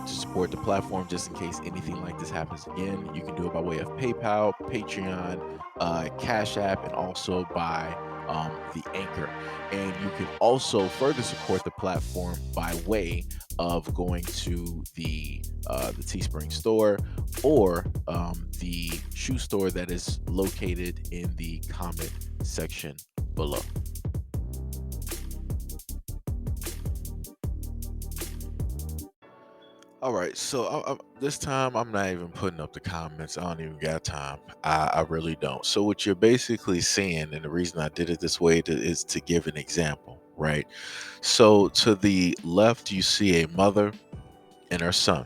to support the platform just in case anything like this happens again, you can do it by way of PayPal, Patreon, Cash App, and also by the Anchor. And you can also further support the platform by way of going to the Teespring store or the shoe store that is located in the comment section below. All right, so this time I'm not even putting up the comments. I don't even got time. I really don't. So what you're basically seeing, and the reason I did it this way is to give an example, right? So to the left, you see a mother and her son,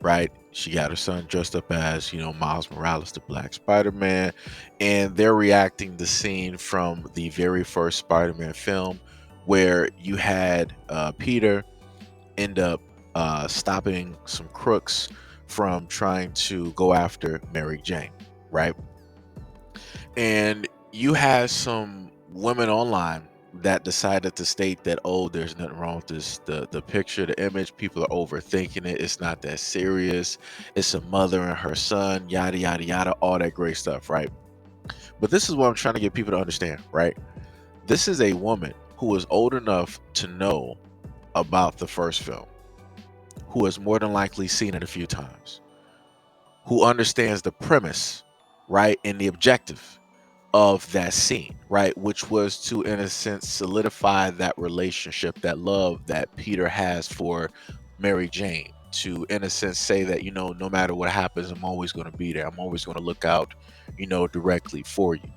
right? She got her son dressed up as, Miles Morales, the Black Spider-Man, and they're reacting the scene from the very first Spider-Man film where you had Peter end up stopping some crooks from trying to go after Mary Jane, right? And you had some women online that decided to state that, oh, there's nothing wrong with this, the picture, the image, people are overthinking it, it's not that serious, it's a mother and her son, yada yada yada, all that great stuff, right? But this is what I'm trying to get people to understand, right? This is a woman who is old enough to know about the first film, who has more than likely seen it a few times, who understands the premise, right, and the objective of that scene, right, which was to, in a sense, solidify that relationship, that love that Peter has for Mary Jane. To, in a sense, say that, no matter what happens, I'm always going to be there. I'm always going to look out, directly for you,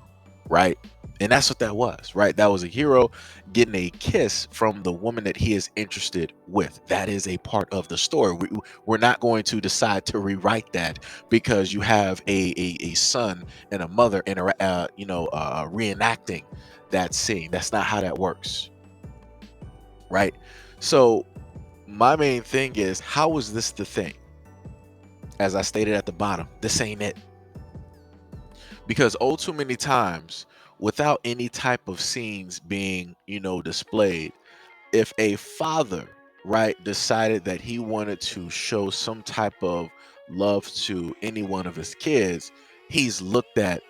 right? And that's what that was, right? That was a hero getting a kiss from the woman that he is interested with. That is a part of the story. We're not going to decide to rewrite that because you have a son and a mother reenacting that scene. That's not how that works, right? So my main thing is, how is this the thing? As I stated at the bottom, this ain't it. Because oh, too many times, without any type of scenes being, displayed, if a father, right, decided that he wanted to show some type of love to any one of his kids, he's looked at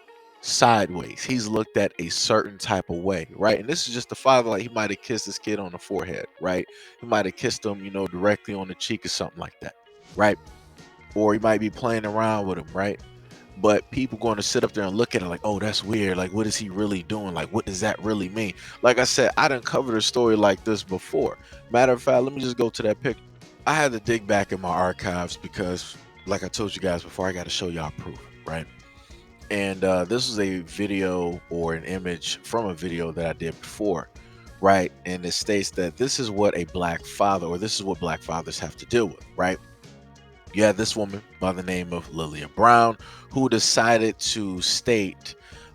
sideways. He's looked at a certain type of way, right? And this is just the father, like he might have kissed his kid on the forehead, right? He might have kissed him, directly on the cheek or something like that, right? Or he might be playing around with him, right? But people going to sit up there and look at it like, oh, that's weird. Like, what is he really doing? Like, what does that really mean? Like I said, I didn't cover a story like this before. Matter of fact, let me just go to that picture. I had to dig back in my archives because, like I told you guys before, I got to show y'all proof, right? And this is a video or an image from a video that I did before, right? And it states that this is what a black father, or this is what black fathers have to deal with, right? You had this woman by the name of Lilia Brown who decided to state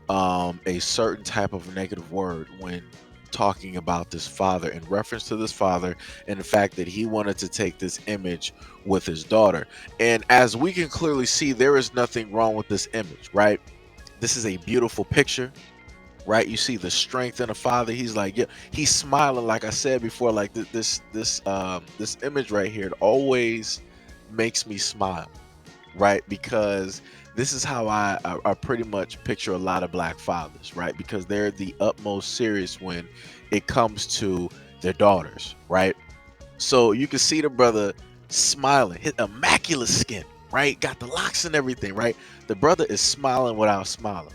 a certain type of negative word when talking about this father, in reference to this father and the fact that he wanted to take this image with his daughter. And as we can clearly see, there is nothing wrong with this image, right? This is a beautiful picture, right? You see the strength in the father. He's like, yeah, he's smiling. Like I said before, like this image right here, it always makes me smile, right? Because this is how I pretty much picture a lot of black fathers, right? Because they're the utmost serious when it comes to their daughters, right? So you can see the brother smiling, his immaculate skin, right? Got the locks and everything, right? The brother is smiling without smiling.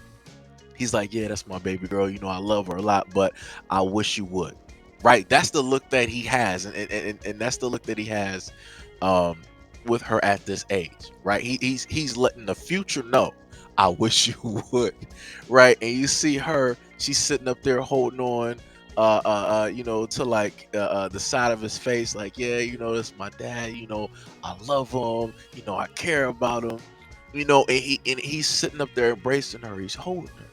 He's like, yeah, that's my baby girl. I love her a lot, but I wish you would. Right? That's the look that he has, and that's the look that he has um, with her at this age. Right? He's letting the future know, I wish you would. Right? And you see her, she's sitting up there holding on, to like the side of his face, like, yeah, that's my dad. I love him. I care about him. And he's sitting up there embracing her. He's holding her,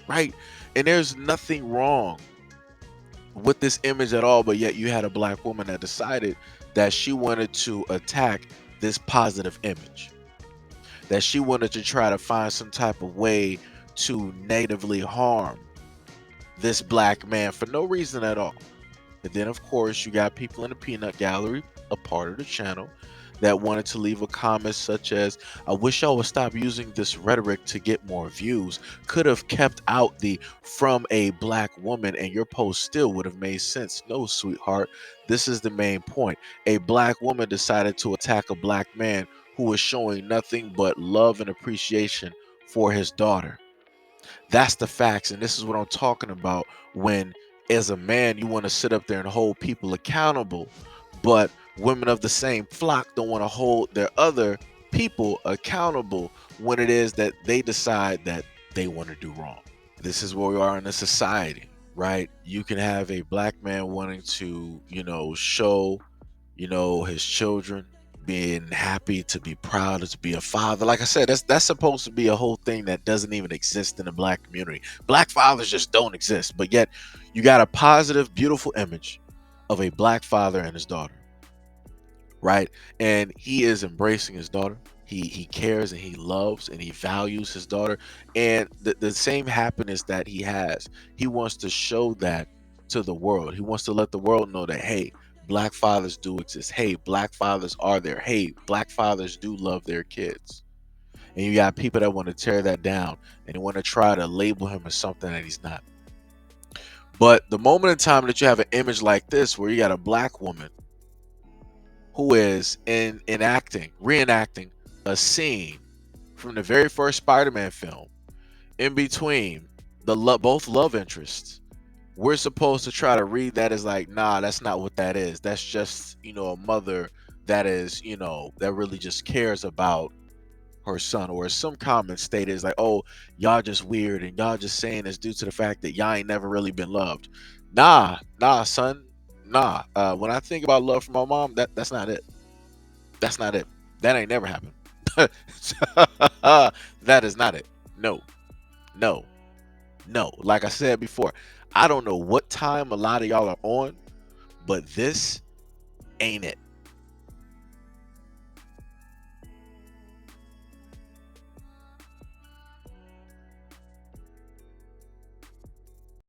right? And there's nothing wrong with this image at all, but yet you had a black woman that decided that she wanted to attack this positive image, that she wanted to try to find some type of way to negatively harm this black man for no reason at all. And then, of course, you got people in the peanut gallery, a part of the channel, that wanted to leave a comment such as, I wish y'all would stop using this rhetoric to get more views, could have kept out the from a black woman and your post still would have made sense. No, sweetheart, this is the main point. A black woman decided to attack a black man who was showing nothing but love and appreciation for his daughter. That's the facts. And this is what I'm talking about when, as a man, you want to sit up there and hold people accountable, but women of the same flock don't want to hold their other people accountable when it is that they decide that they want to do wrong. This is where we are in a society, right? You can have a black man wanting to, show, his children, being happy to be proud to be a father. Like I said, that's supposed to be a whole thing that doesn't even exist in the black community. Black fathers just don't exist, but yet you got a positive, beautiful image of a black father and his daughter, right? And he is embracing his daughter. He cares and he loves and he values his daughter. And the same happiness that he has, he wants to show that to the world. He wants to let the world know that, hey, black fathers do exist. Hey, black fathers are there. Hey, black fathers do love their kids. And you got people that want to tear that down and they want to try to label him as something that he's not. But the moment in time that you have an image like this, where you got a black woman who is reenacting a scene from the very first Spider-Man film, in between both love interests, we're supposed to try to read that as like, nah, that's not what that is. That's just, a mother that is, that really just cares about her son. Or as some comments stated, is like, oh, y'all just weird and y'all just saying this due to the fact that y'all ain't never really been loved. Nah, son. Nah. When I think about love from my mom, that's not it. That's not it. That ain't never happened. That is not it. No, no, no. Like I said before, I don't know what time a lot of y'all are on, but this ain't it.